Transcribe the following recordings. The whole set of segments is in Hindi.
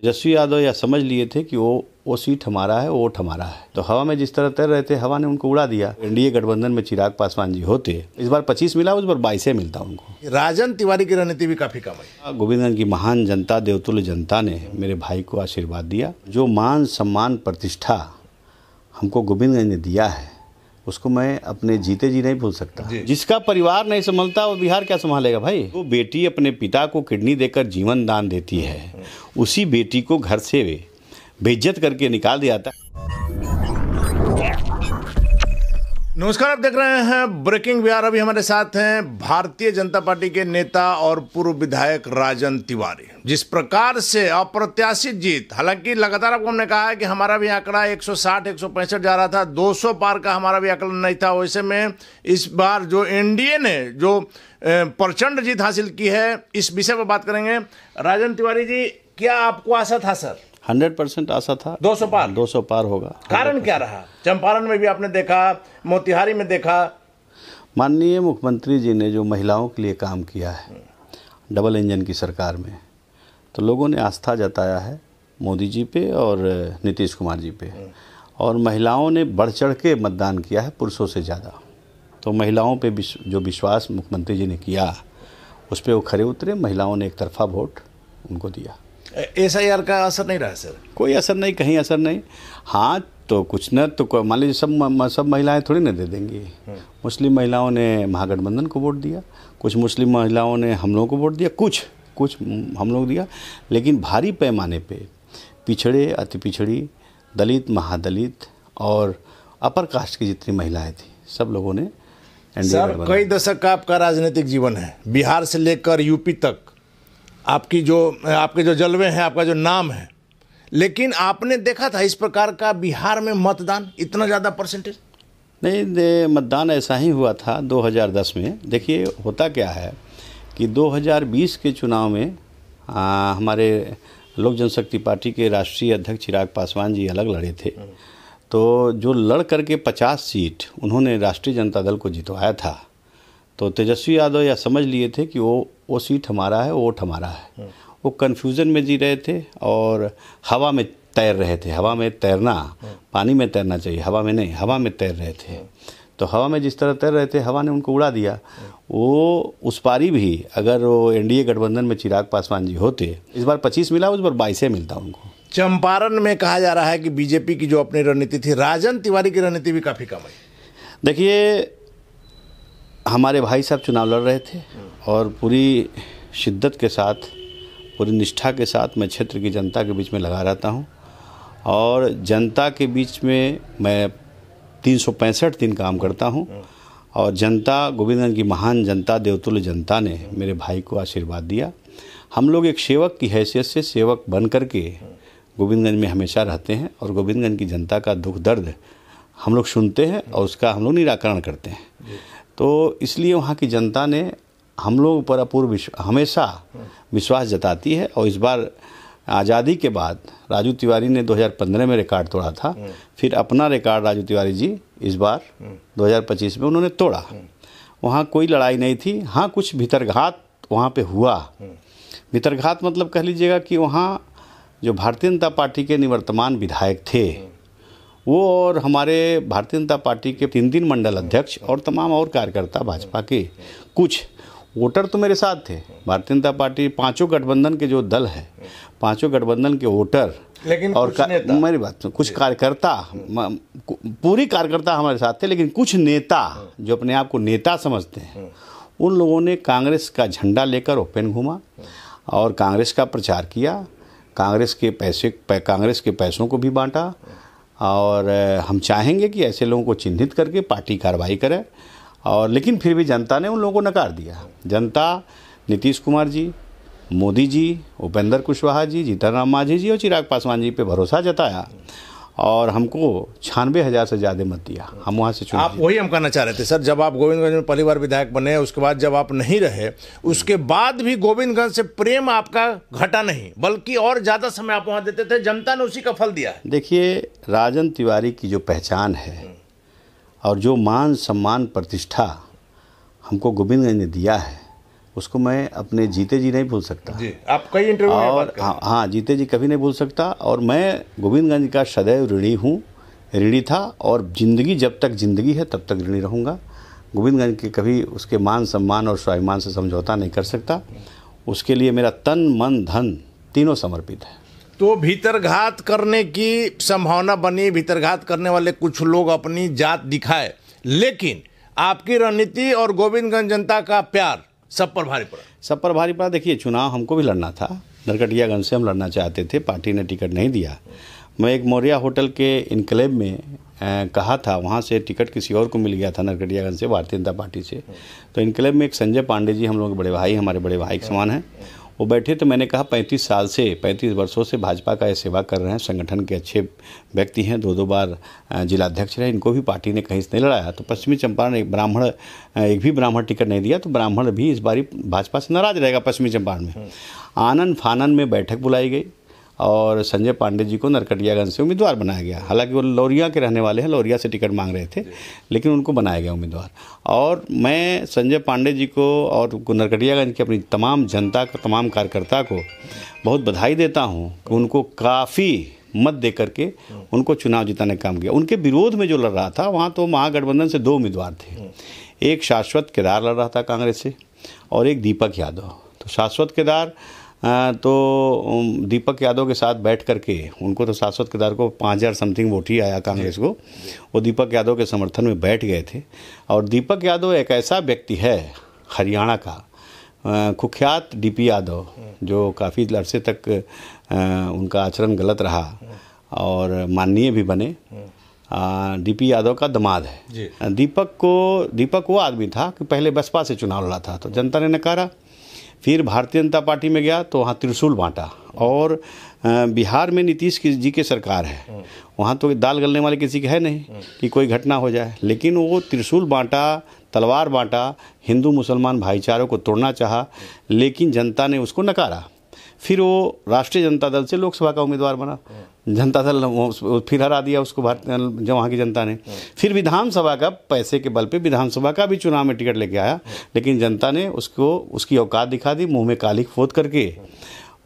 तेजस्वी यादव यह समझ लिए थे कि वो सीट हमारा है, वो वोट हमारा है। तो हवा में जिस तरह तैर रहे थे, हवा ने उनको उड़ा दिया। एनडीए गठबंधन में चिराग पासवान जी होते, इस बार 25 मिला, उस बार 22 मिलता उनको। राजन तिवारी की रणनीति भी काफी कम है। गोविंदगंज की महान जनता, देवतुल्य जनता ने मेरे भाई को आशीर्वाद दिया। जो मान सम्मान प्रतिष्ठा हमको गोविंदगंज ने दिया है, उसको मैं अपने जीते जी नहीं भूल सकता। जिसका परिवार नहीं संभलता वो बिहार क्या संभालेगा भाई। वो बेटी अपने पिता को किडनी देकर जीवन दान देती है, उसी बेटी को घर से बेइज्जत करके निकाल दिया था। नमस्कार, आप देख रहे हैं ब्रेकिंग बिहार। अभी हमारे साथ हैं भारतीय जनता पार्टी के नेता और पूर्व विधायक राजन तिवारी। जिस प्रकार से अप्रत्याशित जीत, हालांकि लगातार आपको हमने कहा है कि हमारा भी आंकड़ा 160-165 जा रहा था, 200 पार का हमारा भी आंकड़ा नहीं था। वैसे में इस बार जो एनडीए ने जो प्रचंड जीत हासिल की है, इस विषय पर बात करेंगे। राजन तिवारी जी, क्या आपको आशा था सर? 100% आशा था 200 पार होगा। कारण क्या रहा? चंपारण में भी आपने देखा, मोतिहारी में देखा। माननीय मुख्यमंत्री जी ने जो महिलाओं के लिए काम किया है डबल इंजन की सरकार में, तो लोगों ने आस्था जताया है मोदी जी पे और नीतीश कुमार जी पे, और महिलाओं ने बढ़ चढ़ के मतदान किया है पुरुषों से ज़्यादा। तो महिलाओं पे जो विश्वास मुख्यमंत्री जी ने किया, उस पर वो खरे उतरे। महिलाओं ने एक तरफा वोट उनको दिया। SIR का असर नहीं रहा सर? कोई असर नहीं, कहीं असर नहीं। हाँ, तो कुछ न तो मान लीजिए सब महिलाएं थोड़ी ना दे देंगी। मुस्लिम महिलाओं ने महागठबंधन को वोट दिया, कुछ मुस्लिम महिलाओं ने हम लोगों को वोट दिया, कुछ हम लोग दिया। लेकिन भारी पैमाने पे पिछड़े, अति पिछड़ी, दलित, महादलित और अपर कास्ट की जितनी महिलाएं थी, सब लोगों ने सर, कई दशक का आपका राजनीतिक जीवन है, बिहार से लेकर यूपी तक आपके जो जलवे हैं, आपका जो नाम है, लेकिन आपने देखा था इस प्रकार का बिहार में मतदान इतना ज़्यादा परसेंटेज? नहीं, मतदान ऐसा ही हुआ था 2010 में। देखिए, होता क्या है कि 2020 के चुनाव में हमारे लोक जनशक्ति पार्टी के राष्ट्रीय अध्यक्ष चिराग पासवान जी अलग लड़े थे। तो जो लड़ करके 50 सीट उन्होंने राष्ट्रीय जनता दल को जितवाया था, तो तेजस्वी यादव यह समझ लिए थे कि वो सीट हमारा है, वो वोट हमारा है। वो कन्फ्यूज़न में जी रहे थे और हवा में तैर रहे थे। हवा में तैरना, पानी में तैरना चाहिए, हवा में नहीं, हवा में तैर रहे थे। तो हवा में जिस तरह तैर रहे थे, हवा ने उनको उड़ा दिया। वो उस पारी भी अगर वो एनडीए गठबंधन में चिराग पासवान जी होते, इस बार 25 मिला, उस बार 22 मिलता उनको। चंपारण में कहा जा रहा है कि बीजेपी की जो अपनी रणनीति थी, राजन तिवारी की रणनीति भी काफ़ी कम है। देखिए, हमारे भाई साहब चुनाव लड़ रहे थे और पूरी शिद्दत के साथ, पूरी निष्ठा के साथ मैं क्षेत्र की जनता के बीच में लगा रहता हूं, और जनता के बीच में मैं 365 दिन काम करता हूं। और जनता, गोविंदगंज की महान जनता, देवतुल्य जनता ने मेरे भाई को आशीर्वाद दिया। हम लोग एक सेवक की हैसियत से सेवक बन करके गोविंदगंज में हमेशा रहते हैं, और गोविंदगंज की जनता का दुख दर्द हम लोग सुनते हैं और उसका हम लोग निराकरण करते हैं। तो इसलिए वहाँ की जनता ने हम लोगों पर अपूर्व हमेशा विश्वास जताती है। और इस बार आज़ादी के बाद राजू तिवारी ने 2015 में रिकॉर्ड तोड़ा था, फिर अपना रिकॉर्ड राजू तिवारी जी इस बार 2025 में उन्होंने तोड़ा। वहाँ कोई लड़ाई नहीं थी। हाँ, कुछ भीतरघात वहाँ पे हुआ। भीतरघात मतलब कह लीजिएगा कि वहाँ जो भारतीय जनता पार्टी के निवर्तमान विधायक थे, वो और हमारे भारतीय जनता पार्टी के 3 मंडल अध्यक्ष और तमाम और कार्यकर्ता भाजपा के, कुछ वोटर तो मेरे साथ थे। भारतीय जनता पार्टी, पांचों गठबंधन के जो दल है, पांचों गठबंधन के वोटर, लेकिन और मेरी बात सुन, कुछ कार्यकर्ता, पूरी कार्यकर्ता हमारे साथ थे। लेकिन कुछ नेता जो अपने आप को नेता समझते हैं, उन लोगों ने कांग्रेस का झंडा लेकर ओपन घूमा और कांग्रेस का प्रचार किया, कांग्रेस के पैसों को भी बांटा। और हम चाहेंगे कि ऐसे लोगों को चिन्हित करके पार्टी कार्रवाई करे। और लेकिन फिर भी जनता ने उन लोगों को नकार दिया। जनता नीतीश कुमार जी, मोदी जी, उपेंद्र कुशवाहा जी, जीतन राम मांझी जी और चिराग पासवान जी पे भरोसा जताया, और हमको 96,000 से ज़्यादा मत दिया। हम वहाँ से चुने। आप वही हम कहना चाह रहे थे सर, जब आप गोविंदगंज में पहली बार विधायक बने, उसके बाद जब आप नहीं रहे, उसके बाद भी गोविंदगंज से प्रेम आपका घटा नहीं, बल्कि और ज़्यादा समय आप वहाँ देते थे। जनता ने उसी का फल दिया है। देखिए, राजन तिवारी की जो पहचान है और जो मान सम्मान प्रतिष्ठा हमको गोविंदगंज ने दिया है, उसको मैं अपने जीते जी नहीं भूल सकता जी, आप कई इंटरव्यू में और हाँ, जीते जी कभी नहीं भूल सकता। और मैं गोविंदगंज का सदैव ऋणी हूँ, ऋणी था, और ज़िंदगी जब तक ज़िंदगी है तब तक ऋणी रहूँगा। गोविंदगंज के कभी उसके मान सम्मान और स्वाभिमान से समझौता नहीं कर सकता। उसके लिए मेरा तन मन धन तीनों समर्पित है। तो भीतरघात करने की संभावना बनी, भीतरघात करने वाले कुछ लोग अपनी जात दिखाए, लेकिन आपकी रणनीति और गोविंदगंज जनता का प्यार सब पर भारी पड़ा। सब पर भारी पड़ा। देखिए, चुनाव हमको भी लड़ना था, नरकटियागंज से हम लड़ना चाहते थे, पार्टी ने टिकट नहीं दिया। मैं एक मौर्या होटल के इनक्लेव में कहा था, वहाँ से टिकट किसी और को मिल गया था नरकटियागंज से, भारतीय जनता पार्टी से। तो इनक्लेव में एक संजय पांडे जी, हम लोग के बड़े भाई, हमारे बड़े भाई के समान हैं, वो बैठे। तो मैंने कहा 35 वर्षों से भाजपा का ये सेवा कर रहे हैं, संगठन के अच्छे व्यक्ति हैं, 2 बार जिलाध्यक्ष रहे, इनको भी पार्टी ने कहीं से नहीं लड़ाया। तो पश्चिमी चंपारण एक भी ब्राह्मण टिकट नहीं दिया, तो ब्राह्मण भी इस बारी भाजपा से नाराज रहेगा पश्चिमी चंपारण में। आनन फानन में बैठक बुलाई गई और संजय पांडे जी को नरकटियागंज से उम्मीदवार बनाया गया। हालांकि वो लौरिया के रहने वाले हैं, लौरिया से टिकट मांग रहे थे, लेकिन उनको बनाया गया उम्मीदवार। और मैं संजय पांडे जी को और नरकटियागंज की अपनी तमाम जनता को, तमाम कार्यकर्ता को बहुत बधाई देता हूँ कि उनको काफ़ी मत दे करके उनको चुनाव जिताने का काम किया। उनके विरोध में जो लड़ रहा था, वहाँ तो महागठबंधन से 2 उम्मीदवार थे, एक शाश्वत केदार लड़ रहा था कांग्रेस से और एक दीपक यादव। तो शाश्वत केदार तो दीपक यादव के साथ बैठ करके, उनको तो शाश्वत केदार को 5000 समथिंग वोट ही आया कांग्रेस को, वो दीपक यादव के समर्थन में बैठ गए थे। और दीपक यादव एक ऐसा व्यक्ति है हरियाणा का, कुख्यात डीपी यादव, जो काफ़ी अरसे तक उनका आचरण गलत रहा और माननीय भी बने, डीपी यादव का दामाद है। दीपक वो आदमी था कि पहले बसपा से चुनाव लड़ा था, तो जनता ने नकारा। फिर भारतीय जनता पार्टी में गया तो वहाँ त्रिशूल बांटा। और बिहार में नीतीश जी की सरकार है, वहाँ तो दाल गलने वाले किसी के है नहीं कि कोई घटना हो जाए, लेकिन वो त्रिशूल बांटा, तलवार बांटा, हिंदू मुसलमान भाईचारों को तोड़ना चाहा, लेकिन जनता ने उसको नकारा। फिर वो राष्ट्रीय जनता दल से लोकसभा का उम्मीदवार बना, जनता दल फिर हरा दिया उसको जो वहाँ की जनता ने। फिर विधानसभा का पैसे के बल पे विधानसभा का भी चुनाव में टिकट लेके आया, लेकिन जनता ने उसको उसकी औकात दिखा दी, मुंह में काली खोद करके।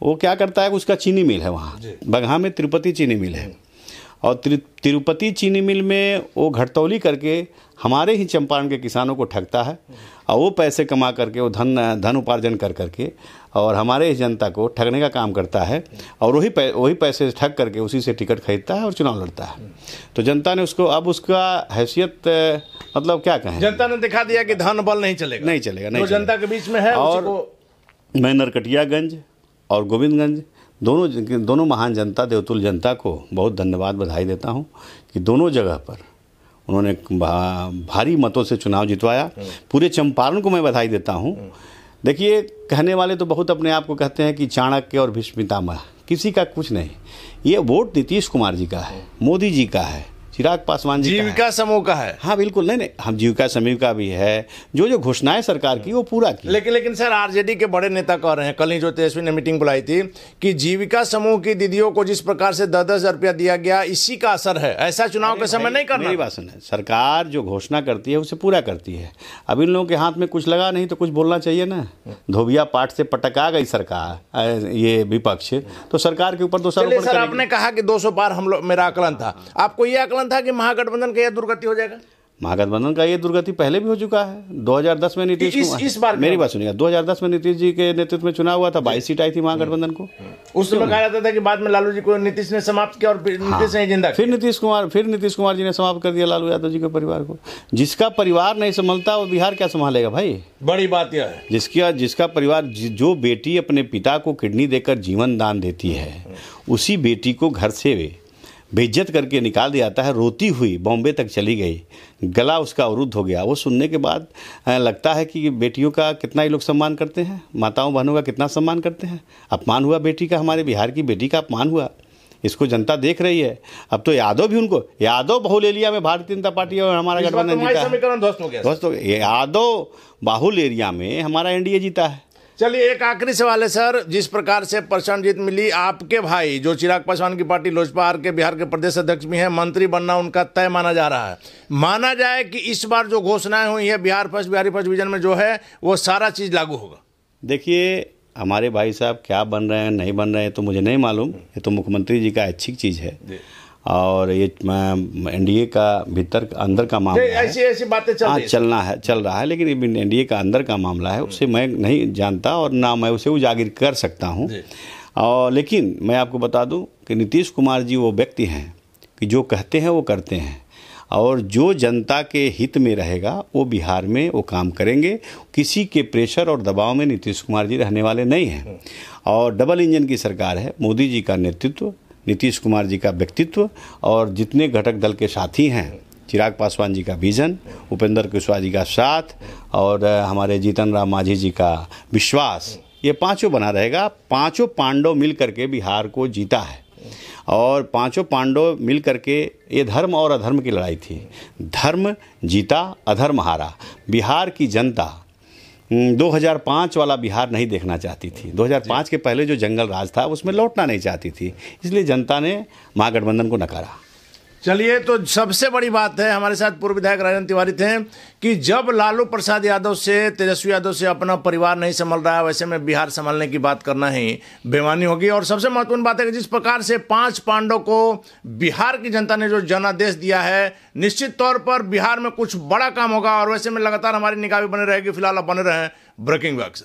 वो क्या करता है, उसका चीनी मिल है वहाँ बगहा में, तिरुपति चीनी मिल है, और तिरुपति चीनी मिल में वो घटतौली करके हमारे ही चंपारण के किसानों को ठगता है, और वो पैसे कमा करके, वो धन उपार्जन कर करके और हमारे ही जनता को ठगने का काम करता है, और वही पैसे ठग करके उसी से टिकट खरीदता है और चुनाव लड़ता है। तो जनता ने उसको, अब उसका हैसियत मतलब क्या कहें, जनता ने दिखा दिया कि धन बल नहीं चलेगा। तो जनता के बीच में है। और मैं नरकटियागंज और गोविंदगंज दोनों महान जनता, देवतुल्य जनता को बहुत धन्यवाद, बधाई देता हूँ कि दोनों जगह पर उन्होंने भारी मतों से चुनाव जितवाया। पूरे चंपारण को मैं बधाई देता हूँ। देखिए, कहने वाले तो बहुत अपने आप को कहते हैं कि चाणक्य और भीष्म पितामह, किसी का कुछ नहीं। ये वोट नीतीश कुमार जी का है, मोदी जी का है, चिराग पासवान जी जीविका समूह का है। हाँ बिल्कुल, नहीं, हम जीविका समूह का भी है, जो घोषणाएं सरकार की वो पूरा की। लेकिन सर, आरजेडी के बड़े नेता कह रहे हैं, कल ही जो तेजस्वी ने मीटिंग बुलाई थी, कि जीविका समूह की दीदियों को जिस प्रकार से 10,000 रुपया दिया गया, इसी का असर है। ऐसा चुनाव के समय नहीं करना। मेरी बात सुने, सरकार जो घोषणा करती है उसे पूरा करती है। अब इन लोगों के हाथ में कुछ लगा नहीं तो कुछ बोलना चाहिए ना। धोबिया पाठ से पटका गई सरकार, ये विपक्ष, तो सरकार के ऊपर दोषारोपण। सर, आपने कहा कि 200 पार हम लोग, मेरा आकलन था, आपको ये आकलन था कि महागठबंधन का यह दुर्गति हो जाएगा? महागठबंधन का ये दुर्गति पहले भी हो चुका है। 2010 में नीतीश कुमार, इस बार मेरी बात सुनिएगा, 2010 में नीतीश जी के नेतृत्व में चुनाव हुआ था, 22 सीट आई थी महागठबंधन को। उस समय कहा जाता था कि बाद में लालू जी को नीतीश ने समाप्त किया और नीतीश ने जिंदा, फिर नीतीश कुमार जी ने समाप्त कर दिया लालू यादव जी के परिवार को। जिसका परिवार नहीं संभलता वो बिहार क्या संभालेगा भाई? बड़ी बात यह है, जिसका परिवार, जो बेटी अपने पिता को किडनी देकर जीवन दान देती है, उसी बेटी को घर से बेइज्जत करके निकाल दिया जाता है। रोती हुई बॉम्बे तक चली गई, गला उसका अवरुद्ध हो गया। वो सुनने के बाद लगता है कि बेटियों का कितना ही लोग सम्मान करते हैं, माताओं बहनों का कितना सम्मान करते हैं। अपमान हुआ बेटी का, हमारे बिहार की बेटी का अपमान हुआ। इसको जनता देख रही है। अब तो यादव भी, उनको यादव बाहुल एरिया में भारतीय जनता पार्टी और हमारा गठबंधन जीता है। दोस्तों, यादव बाहुल एरिया में हमारा एनडीए जीता है। चलिए, एक आखिरी सवाल है सर, जिस प्रकार से प्रचंड जीत मिली, आपके भाई जो चिराग पासवान की पार्टी लोजपा के बिहार के प्रदेश अध्यक्ष भी हैं, मंत्री बनना उनका तय माना जा रहा है। माना जाए कि इस बार जो घोषणाएं हुई है Bihar first, Bihari first vision में जो है, वो सारा चीज लागू होगा? देखिए, हमारे भाई साहब क्या बन रहे हैं नहीं बन रहे हैं तो मुझे नहीं मालूम। ये तो मुख्यमंत्री जी का अच्छी चीज़ है और ये एनडीए का भीतर अंदर का मामला है। ऐसी बातें चल रहा है, लेकिन एनडीए का अंदर का मामला है, उससे मैं नहीं जानता और ना मैं उसे उजागर कर सकता हूँ। और लेकिन मैं आपको बता दूं कि नीतीश कुमार जी वो व्यक्ति हैं कि जो कहते हैं वो करते हैं और जो जनता के हित में रहेगा वो बिहार में वो काम करेंगे। किसी के प्रेशर और दबाव में नीतीश कुमार जी रहने वाले नहीं हैं और डबल इंजन की सरकार है। मोदी जी का नेतृत्व, नीतीश कुमार जी का व्यक्तित्व और जितने घटक दल के साथी हैं, चिराग पासवान जी का विजन, उपेंद्र कुशवाहा जी का साथ और हमारे जीतन राम मांझी जी का विश्वास, ये पांचों बना रहेगा। पांचों पांडव मिल करके बिहार को जीता है और पांचों पांडव मिल करके ये धर्म और अधर्म की लड़ाई थी। धर्म जीता, अधर्म हारा। बिहार की जनता 2005 वाला बिहार नहीं देखना चाहती थी। 2005 के पहले जो जंगल राज था उसमें लौटना नहीं चाहती थी, इसलिए जनता ने महागठबंधन को नकारा। चलिए, तो सबसे बड़ी बात है, हमारे साथ पूर्व विधायक राजन तिवारी थे कि जब लालू प्रसाद यादव से, तेजस्वी यादव से अपना परिवार नहीं संभल रहा है, वैसे में बिहार संभालने की बात करना ही बेईमानी होगी। और सबसे महत्वपूर्ण बात है कि जिस प्रकार से 5 पांडव को बिहार की जनता ने जो जनादेश दिया है, निश्चित तौर पर बिहार में कुछ बड़ा काम होगा और वैसे में लगातार हमारी निगाह भी बनी रहेगी। फिलहाल आप बने रहें ब्रेकिंग न्यूज़।